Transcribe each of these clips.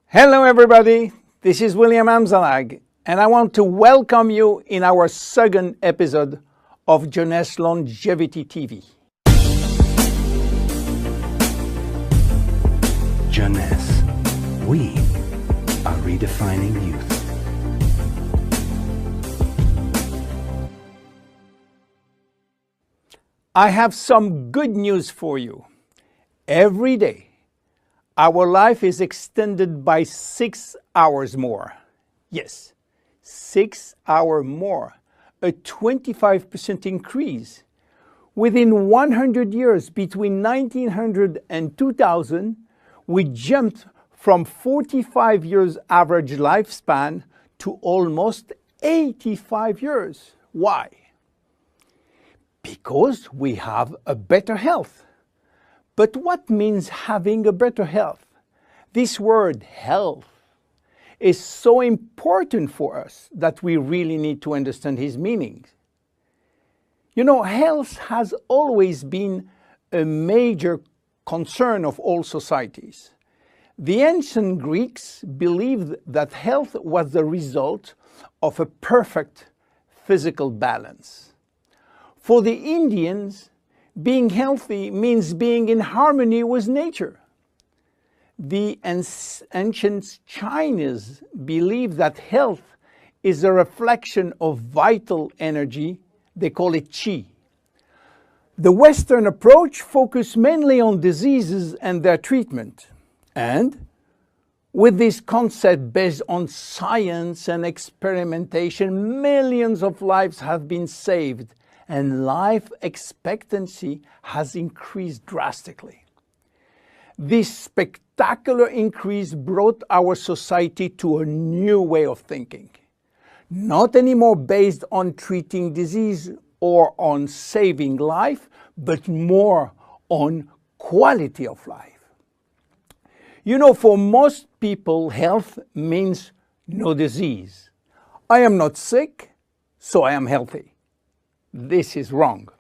Hello everybody, this is William Amzalag, and I want to welcome you in our second episode of Jeunesse Longevity TV. Jeunesse, we are redefining youth. I have some good news for you. Every day, our life is extended by 6 hours more. Yes, 6 hours more, a 25% increase. Within 100 years, between 1900 and 2000, we jumped from 45 years average lifespan to almost 85 years. Why? Because we have a better health. But what means having a better health? This word health is so important for us that we really need to understand his meaning. You know, health has always been a major concern of all societies. The ancient Greeks believed that health was the result of a perfect physical balance. For the Indians, being healthy means being in harmony with nature. The ancient Chinese believed that health is a reflection of vital energy. They call it qi. The Western approach focused mainly on diseases and their treatment. And with this concept based on science and experimentation, millions of lives have been saved and life expectancy has increased drastically. This spectacular increase brought our society to a new way of thinking, not anymore based on treating disease or on saving life, but more on quality of life. You know, for most people, health means no disease. I am not sick, so I am healthy. This is wrong.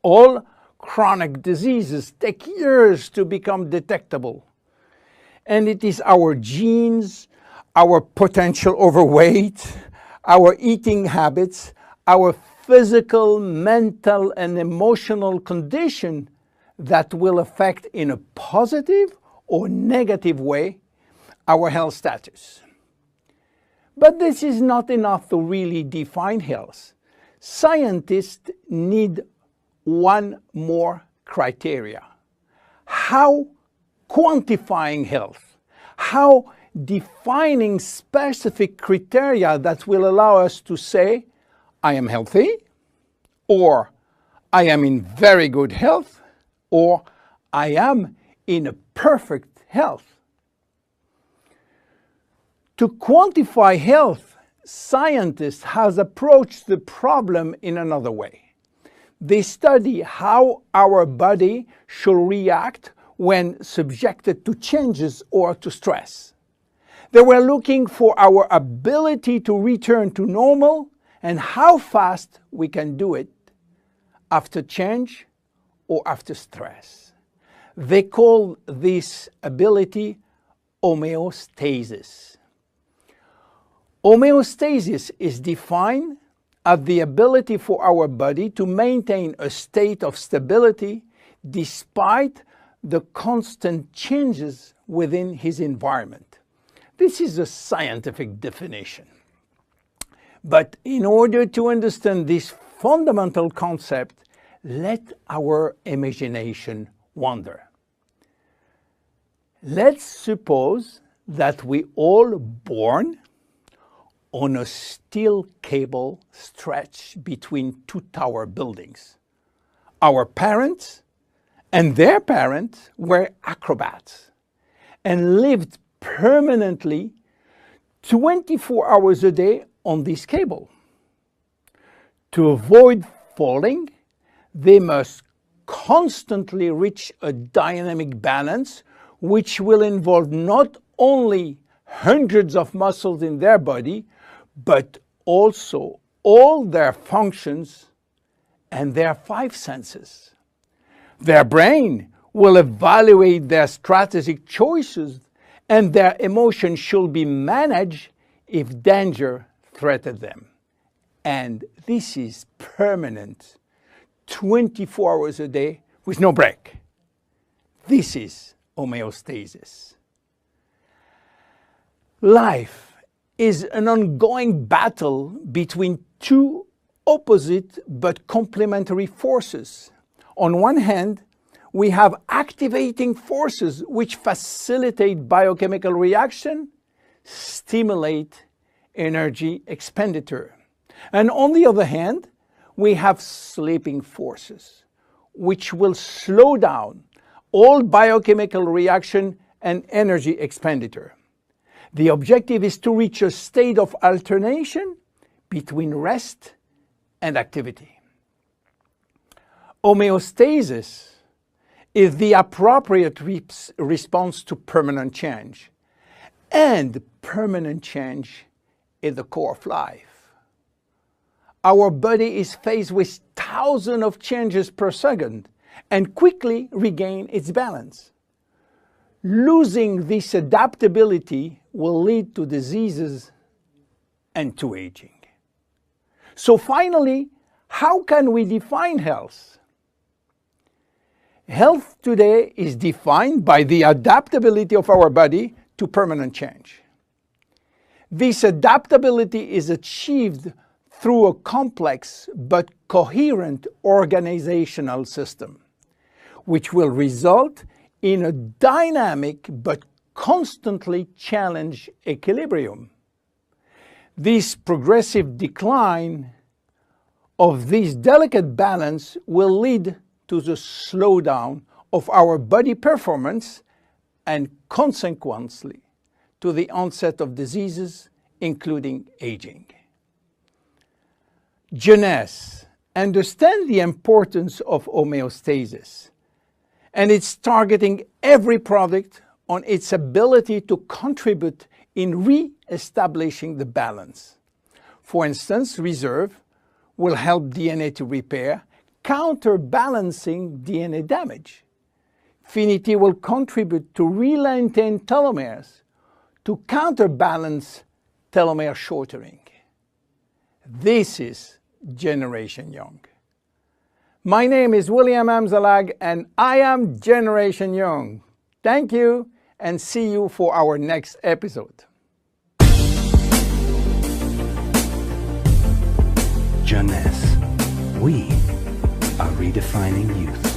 All chronic diseases take years to become detectable. And it is our genes, our potential overweight, our eating habits, our physical, mental, and emotional condition that will affect in a positive or negative way our health status. But this is not enough to really define health. Scientists need one more criteria. How quantifying health? How defining specific criteria that will allow us to say, I am healthy, or I am in very good health, or I am in a perfect health. To quantify health, scientists have approached the problem in another way. They study how our body should react when subjected to changes or to stress. They were looking for our ability to return to normal and how fast we can do it after change or after stress. They call this ability homeostasis. Homeostasis is defined as the ability for our body to maintain a state of stability despite the constant changes within his environment. This is a scientific definition. But in order to understand this fundamental concept, let our imagination wander. Let's suppose that we all born on a steel cable stretched between two tower buildings. Our parents and their parents were acrobats and lived permanently 24 hours a day on this cable. To avoid falling, they must constantly reach a dynamic balance, which will involve not only hundreds of muscles in their body, but also all their functions and their 5 senses. Their brain will evaluate their strategic choices and their emotions should be managed if danger threatens them. And this is permanent, 24 hours a day with no break. This is homeostasis. Life is an ongoing battle between two opposite but complementary forces. On one hand, we have activating forces which facilitate biochemical reaction, stimulate energy expenditure. And on the other hand, we have sleeping forces which will slow down all biochemical reaction and energy expenditure. The objective is to reach a state of alternation between rest and activity. Homeostasis is the appropriate response to permanent change. And permanent change is the core of life. Our body is faced with thousands of changes per second and quickly regain its balance. Losing this adaptability will lead to diseases and to aging. So finally, how can we define health? Health today is defined by the adaptability of our body to permanent change. This adaptability is achieved through a complex but coherent organizational system, which will result in a dynamic but constantly challenged equilibrium. This progressive decline of this delicate balance will lead to the slowdown of our body performance and consequently to the onset of diseases, including aging. Jeunesse understands the importance of homeostasis, and it's targeting every product on its ability to contribute in re-establishing the balance. For instance, Reserve will help DNA to repair, counterbalancing DNA damage. Finity will contribute to re-lengthen telomeres to counterbalance telomere shortening. This is Generation Young. My name is William Amzalag and I am Generation Young. Thank you and see you for our next episode. Jeunesse. We are redefining youth.